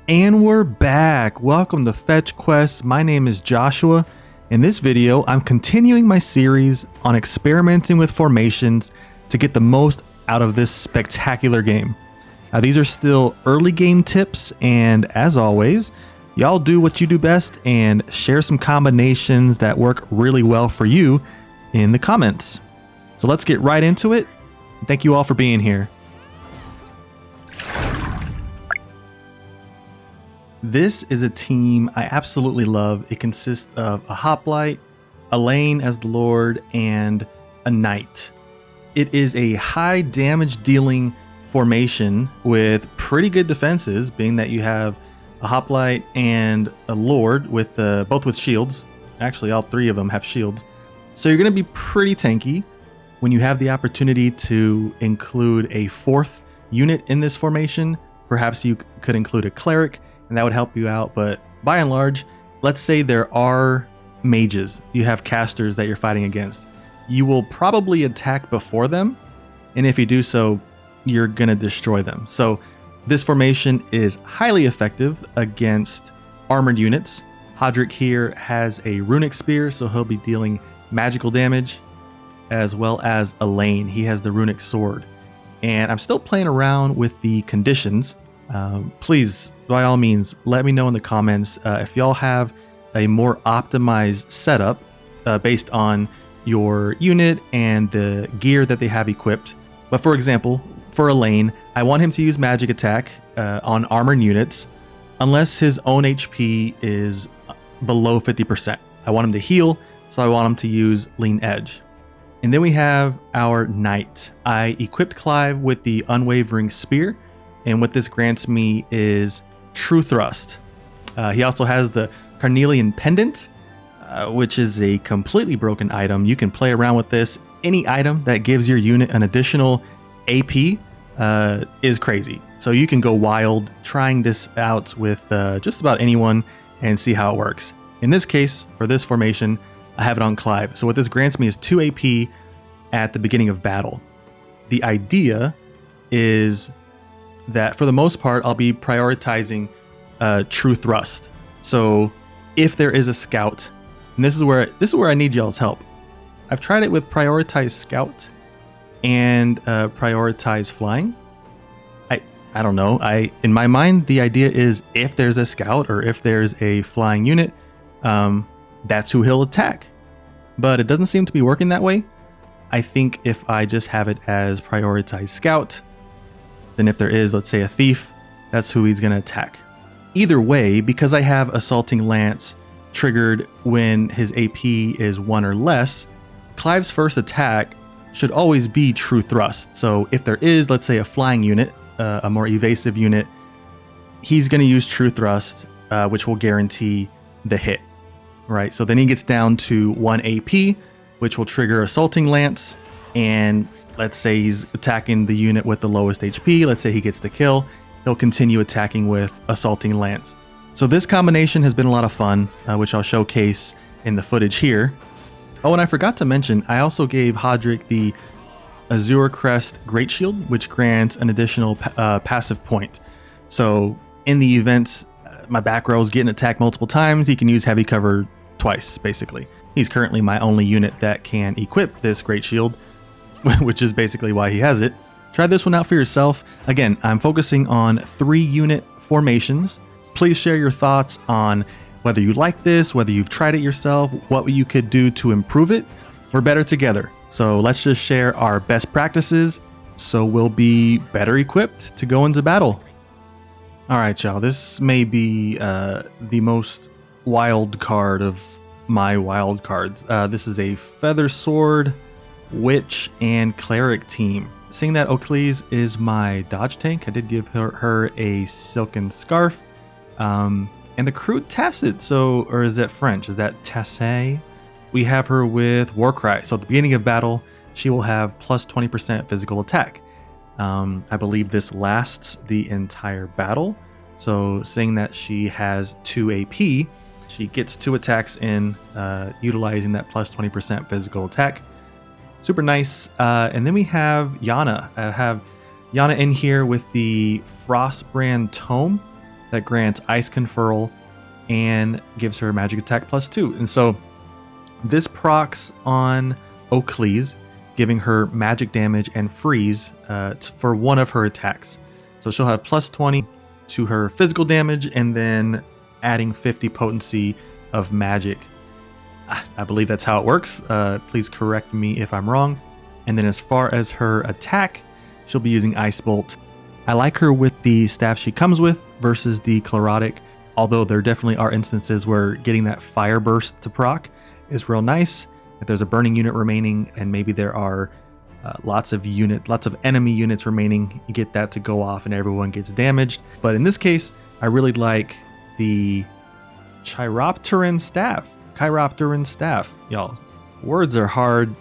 And we're back. Welcome to Fetch Quest. My name is Joshua. In this video, I'm continuing my series on experimenting with formations to get the most out of this spectacular game. These are still early game tips, and as always, y'all do what you do best and share some combinations that work really well for you in the comments. So let's get right into it. Thank you all for being here. This is a team I absolutely love. It consists of a hoplite, a lane as the Lord, and a knight. It is a high damage dealing formation with pretty good defenses, being that you have a hoplite and a Lord with both with shields. Actually, all three of them have shields. So you're going to be pretty tanky. When you have the opportunity to include a fourth unit in this formation, perhaps you could include a Cleric, and that would help you out. But by and large, let's say there are mages, you have casters that you're fighting against. You will probably attack before them, and if you do so, you're gonna destroy them. So this formation is highly effective against armored units. Aaaand here has a runic spear, so he'll be dealing magical damage, as well as a lane. He has the runic sword. And I'm still playing around with the conditions. Please, by all means, let me know in the comments if y'all have a more optimized setup based on your unit and the gear that they have equipped. But for example, for a lane, I want him to use magic attack on armored units unless his own HP is below 50%. I want him to heal, so I want him to use lean edge. And then we have our knight. I equipped Clive with the unwavering spear, and what this grants me is true thrust. He also has the carnelian pendant, which is a completely broken item. You can play around with this. Any item that gives your unit an additional AP is crazy. So you can go wild trying this out with just about anyone and see how it works. In this case, for this formation, I have it on Clive. So what this grants me is 2 AP at the beginning of battle. The idea is that for the most part, I'll be prioritizing true thrust. So if there is a scout, and this is where I need y'all's help. I've tried it with prioritize scout and prioritize flying. I don't know. In my mind, the idea is if there's a scout or if there's a flying unit, that's who he'll attack. But it doesn't seem to be working that way. I think if I just have it as prioritize scout, then if there is, let's say, a thief, that's who he's going to attack. Either way, because I have assaulting lance triggered when his AP is 1 or less, Clive's first attack should always be true thrust. So if there is, let's say, a flying unit, a more evasive unit, he's going to use true thrust, which will guarantee the hit. Right, so then he gets down to 1 AP, which will trigger assaulting lance, and let's say he's attacking the unit with the lowest HP. Let's say he gets the kill. He'll continue attacking with assaulting lance. So this combination has been a lot of fun, which I'll showcase in the footage here. Oh, and I forgot to mention, I also gave Aaaand the Azure Crest Great Shield, which grants an additional passive point. So in the events, my back row is getting attacked multiple times, he can use heavy cover twice, basically. He's currently my only unit that can equip this Great Shield, which is basically why he has it. Try this one out for yourself. Again, I'm focusing on 3 unit formations. Please share your thoughts on whether you like this, whether you've tried it yourself, what you could do to improve it. We're better together. So let's just share our best practices so we'll be better equipped to go into battle. All right, y'all, this may be the most wild card of my wild cards. This is a Feather Sword, Witch, and Cleric team. Seeing that Oakleys is my dodge tank, I did give her a silken scarf. And the crude Tacit, or is that French? Is that Tasse? We have her with Warcry. So at the beginning of battle, she will have plus 20% physical attack. I believe this lasts the entire battle. So seeing that she has 2 AP, she gets 2 attacks in, utilizing that plus 20% physical attack. Super nice. And then we have Yana. I have Yana in here with the Frostbrand Tome. that grants Ice Conferral and gives her magic attack +2. And so this procs on Oakleys, giving her magic damage and freeze for one of her attacks. So she'll have +20 to her physical damage and then adding 50 potency of magic. I believe that's how it works. Please correct me if I'm wrong. And then as far as her attack, she'll be using Ice Bolt. I like her with the staff she comes with versus the Cleric, although there definitely are instances where getting that Fire Burst to proc is real nice. If there's a burning unit remaining and maybe there are lots of enemy units remaining, you get that to go off and everyone gets damaged. But in this case, I really like the Chiropteran staff. Y'all, words are hard,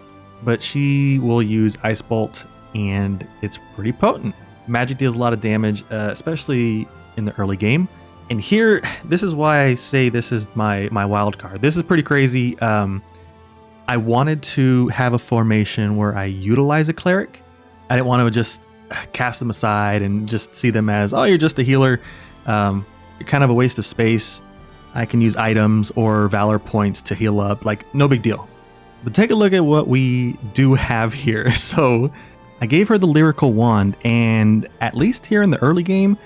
but she will use Ice Bolt and it's pretty potent. Magic deals a lot of damage, especially in the early game. And here, this is why I say this is my wild card. This is pretty crazy. I wanted to have a formation where I utilize a Cleric. I didn't want to just cast them aside and just see them as, oh, you're just a healer. You're kind of a waste of space. I can use items or Valor points to heal up. Like, no big deal. But take a look at what we do have here. So I gave her the Lyrical Wand, and at least here in the early game,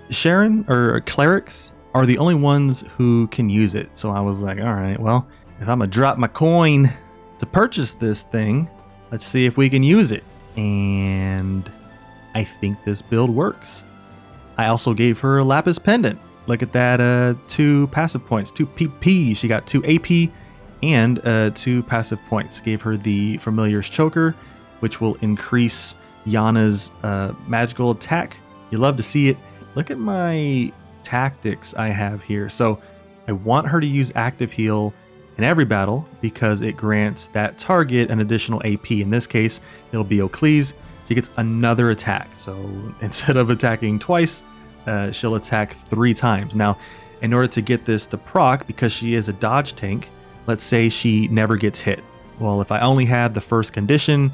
Sharon or Clerics are the only ones who can use it. So I was like, all right, well, if I'm gonna drop my coin to purchase this thing, let's see if we can use it. And I think this build works. I also gave her a Lapis Pendant. Look at that, 2 passive points, 2 PP. She got 2 AP and 2 passive points. Gave her the Familiar's Choker, which will increase Yana's magical attack. You love to see it. Look at my tactics I have here. So I want her to use Active Heal in every battle because it grants that target an additional AP. In this case, it'll be Oakleys. She gets another attack. So instead of attacking twice, she'll attack 3 times. Now, in order to get this to proc, because she is a dodge tank, let's say she never gets hit. Well, if I only had the first condition,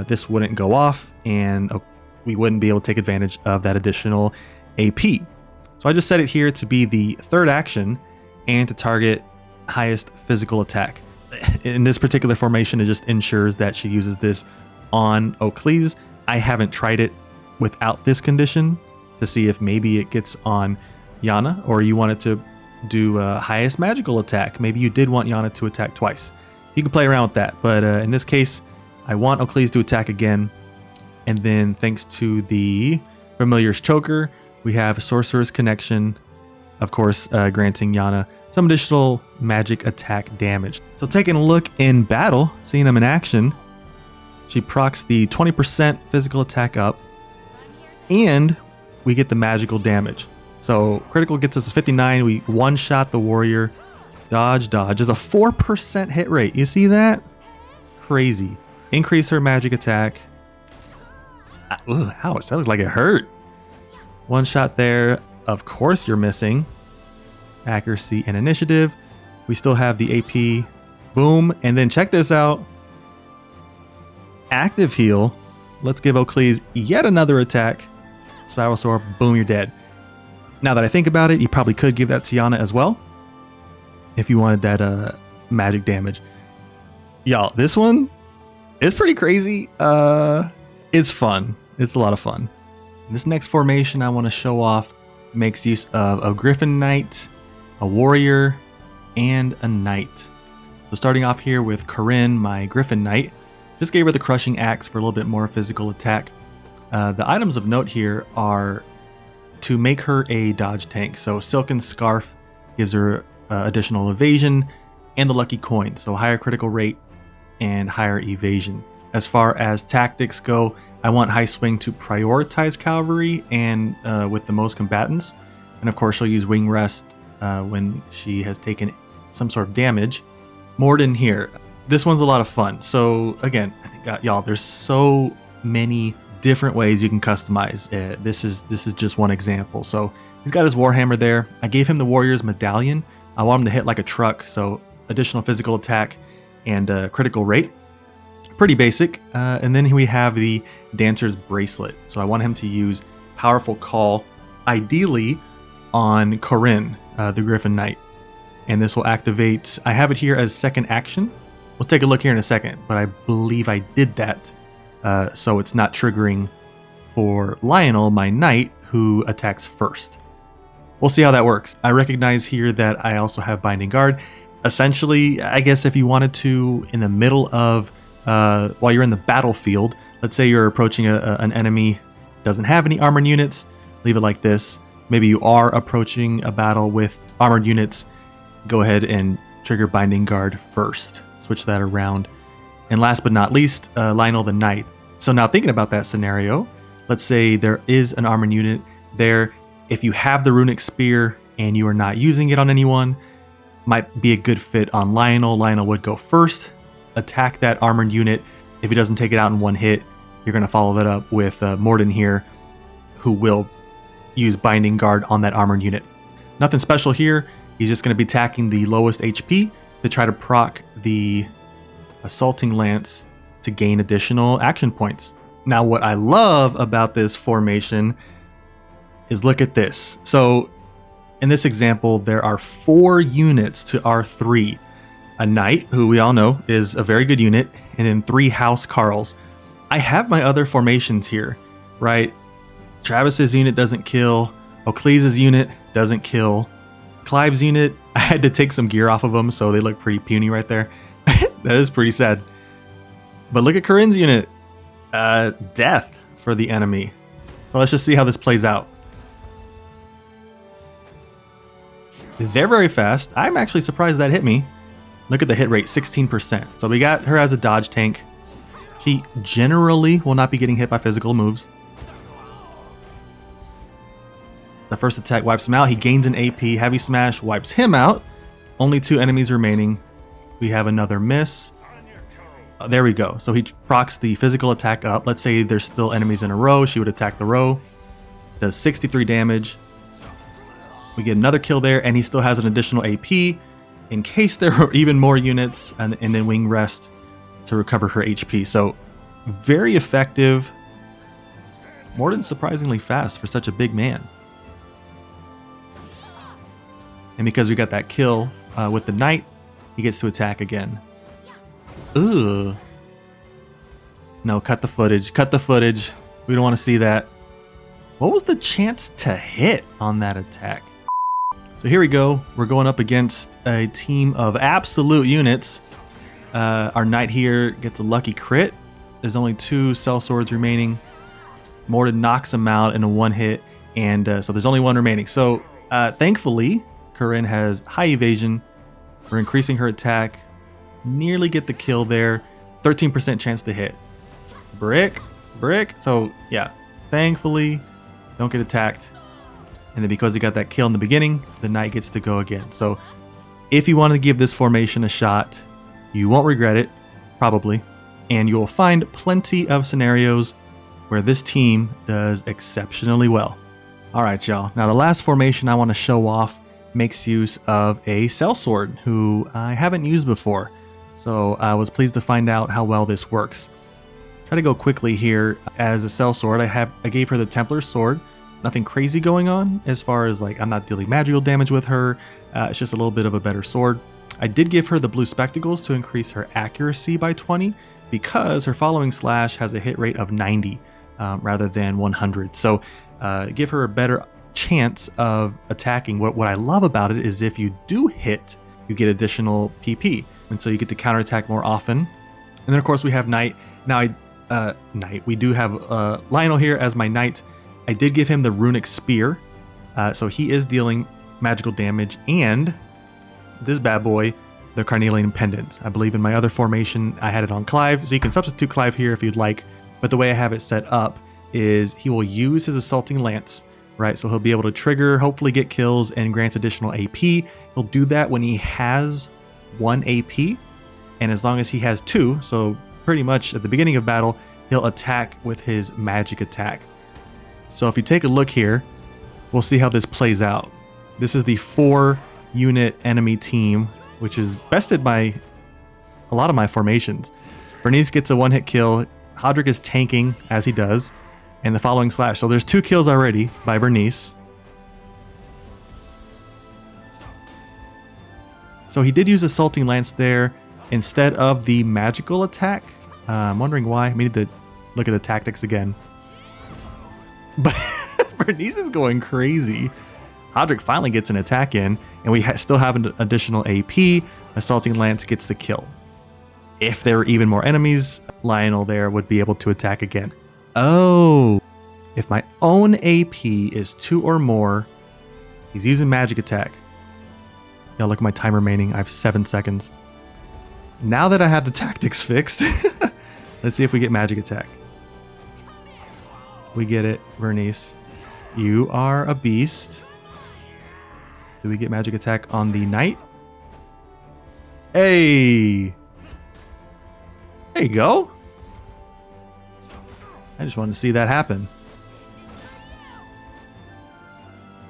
this wouldn't go off and we wouldn't be able to take advantage of that additional AP. So I just set it here to be the 3rd action and to target highest physical attack. In this particular formation, it just ensures that she uses this on Oakleys. I haven't tried it without this condition to see if maybe it gets on Yana, or you want it to do highest magical attack. Maybe you did want Yana to attack twice. You can play around with that, but in this case, I want Oakleys to attack again. And then thanks to the Familiar's Choker, we have Sorcerer's Connection, of course, granting Yana some additional magic attack damage. So taking a look in battle, seeing them in action, she procs the 20% physical attack up, and we get the magical damage. So critical gets us a 59. We one-shot the warrior. Dodge. Is a 4% hit rate. You see that? Crazy. Increase her magic attack. Ooh, ouch, that looked like it hurt. One shot there. Of course you're missing. Accuracy and initiative. We still have the AP. Boom. And then check this out. Active heal. Let's give Oakleys yet another attack. Spiral Sword. Boom, you're dead. Now that I think about it, you probably could give that to Yana as well, if you wanted that magic damage. Y'all, this one is pretty crazy. It's fun. It's a lot of fun. This next formation I want to show off makes use of a Griffin Knight, a Warrior, and a Knight. So starting off here with Corinne, my Griffin Knight, just gave her the Crushing Axe for a little bit more physical attack. The items of note here are to make her a dodge tank. So Silken Scarf gives her additional evasion and the Lucky Coin, so higher critical rate and higher evasion. As far as tactics go, I want High Swing to prioritize cavalry and with the most combatants. And of course she'll use Wing Rest when she has taken some sort of damage. Morden here. This one's a lot of fun. So again, I think y'all, there's so many different ways you can customize it. This is just one example. So he's got his Warhammer there. I gave him the Warrior's Medallion. I want him to hit like a truck, so additional physical attack and critical rate. Pretty basic. And then we have the Dancer's Bracelet. So I want him to use Powerful Call, ideally on Corinne, the Griffin Knight. And this will activate, I have it here as second action. We'll take a look here in a second, but I believe I did that. So it's not triggering for Lionel, my knight, who attacks first. We'll see how that works. I recognize here that I also have Binding Guard. Essentially, I guess if you wanted to, in the middle of, while you're in the battlefield, let's say you're approaching an enemy, doesn't have any armored units, leave it like this. Maybe you are approaching a battle with armored units, go ahead and trigger Binding Guard first. Switch that around. And last but not least, Lionel the Knight. So now thinking about that scenario, let's say there is an armored unit there. If you have the Runic Spear and you are not using it on anyone, might be a good fit on Lionel. Lionel would go first, attack that armored unit. If he doesn't take it out in one hit, you're going to follow that up with Morden here, who will use Binding Guard on that armored unit. Nothing special here. He's just going to be attacking the lowest HP to try to proc the Assaulting Lance to gain additional action points. Now, what I love about this formation is look at this. So in this example, there are 4 units to R3. A Knight, who we all know is a very good unit, and then 3 House Carls. I have my other formations here, right? Travis's unit doesn't kill. Oclese's unit doesn't kill. Clive's unit, I had to take some gear off of them, so they look pretty puny right there. That is pretty sad. But look at Corinne's unit. Death for the enemy. So let's just see how this plays out. They're very fast. I'm actually surprised that hit me. Look at the hit rate, 16%. So we got her as a dodge tank. She generally will not be getting hit by physical moves. The first attack wipes him out. He gains an AP. Heavy Smash wipes him out. Only 2 enemies remaining. We have another miss. There we go. So he procs the physical attack up. Let's say there's still enemies in a row. She would attack the row. Does 63 damage. We get another kill there, and he still has an additional AP in case there are even more units, and then Wing Rest to recover her HP. So very effective. More than surprisingly fast for such a big man. And because we got that kill with the Knight, he gets to attack again. Ugh. No, cut the footage. Cut the footage. We don't want to see that. What was the chance to hit on that attack? So here we go. We're going up against a team of absolute units. Our Knight here gets a lucky crit. There's only 2 Sellswords remaining. Morden knocks him out in a 1 hit. And so there's only 1 remaining. So thankfully, Corinne has high evasion. We're increasing her attack. Nearly get the kill there. 13% chance to hit. Brick. So yeah, thankfully, don't get attacked. And then because he got that kill in the beginning, the Knight gets to go again. So if you want to give this formation a shot, you won't regret it, probably. And you'll find plenty of scenarios where this team does exceptionally well. All right, y'all. Now the last formation I want to show off makes use of a Sellsword, who I haven't used before. So I was pleased to find out how well this works. Try to go quickly here. As a Sellsword, I gave her the Templar's Sword. Nothing crazy going on as far as like I'm not dealing magical damage with her. It's just a little bit of a better sword. I did give her the blue spectacles to increase her accuracy by 20 because her following slash has a hit rate of 90 rather than 100. So give her a better chance of attacking. What I love about it is if you do hit, you get additional PP. And so you get to counterattack more often. And then of course we have Knight. Now we do have Lionel here as my Knight. I did give him the Runic Spear, so he is dealing magical damage, and this bad boy, the Carnelian Pendant. I believe in my other formation, I had it on Clive, so you can substitute Clive here if you'd like, but the way I have it set up is he will use his Assaulting Lance, right? So he'll be able to trigger, hopefully get kills, and grant additional AP. He'll do that when he has 1 AP, and as long as he has 2, so pretty much at the beginning of battle, he'll attack with his magic attack. So if you take a look here, we'll see how this plays out. This is the 4-unit enemy team, which is bested by a lot of my formations. Bernice gets a 1-hit kill. Hodrick is tanking, as he does, and the following slash. So there's 2 kills already by Bernice. So he did use Assaulting Lance there instead of the magical attack. I'm wondering why. I need to look at the tactics again. But Bernice is going crazy. Hodrick finally gets an attack in, and we still have an additional AP. Assaulting Lance gets the kill. If there were even more enemies, Lionel there would be able to attack again. Oh, if my own AP is 2 or more, he's using magic attack. Now look at my time remaining. I have 7 seconds. Now that I have the tactics fixed, let's see if we get magic attack. We get it, Bernice. You are a beast. Do we get magic attack on the knight? Hey! There you go. I just wanted to see that happen.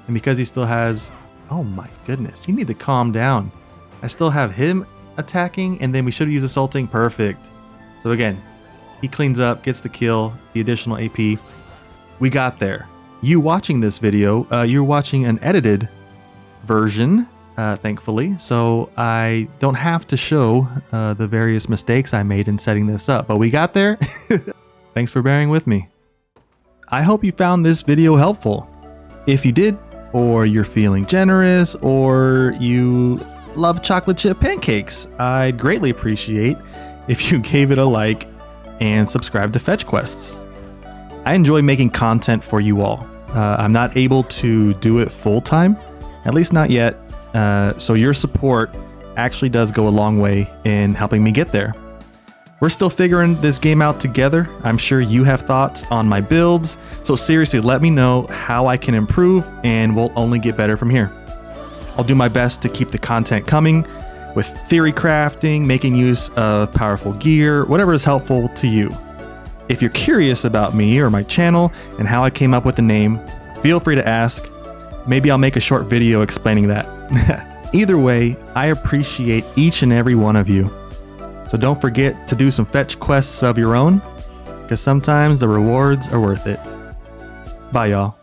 And because he still has... Oh my goodness, you need to calm down. I still have him attacking, and then we should use assaulting. Perfect. So again, he cleans up, gets the kill, the additional AP. We got there. You watching this video, you're watching an edited version, thankfully, so I don't have to show the various mistakes I made in setting this up, but we got there. Thanks for bearing with me. I hope you found this video helpful. If you did, or you're feeling generous, or you love chocolate chip pancakes, I'd greatly appreciate if you gave it a like and subscribe to Fetch Quests. I enjoy making content for you all. I'm not able to do it full time, at least not yet, so your support actually does go a long way in helping me get there. We're still figuring this game out together. I'm sure you have thoughts on my builds, so seriously let me know how I can improve, and we'll only get better from here. I'll do my best to keep the content coming with theory crafting, making use of powerful gear, whatever is helpful to you. If you're curious about me or my channel and how I came up with the name, feel free to ask. Maybe I'll make a short video explaining that. Either way, I appreciate each and every one of you. So don't forget to do some fetch quests of your own, because sometimes the rewards are worth it. Bye, y'all.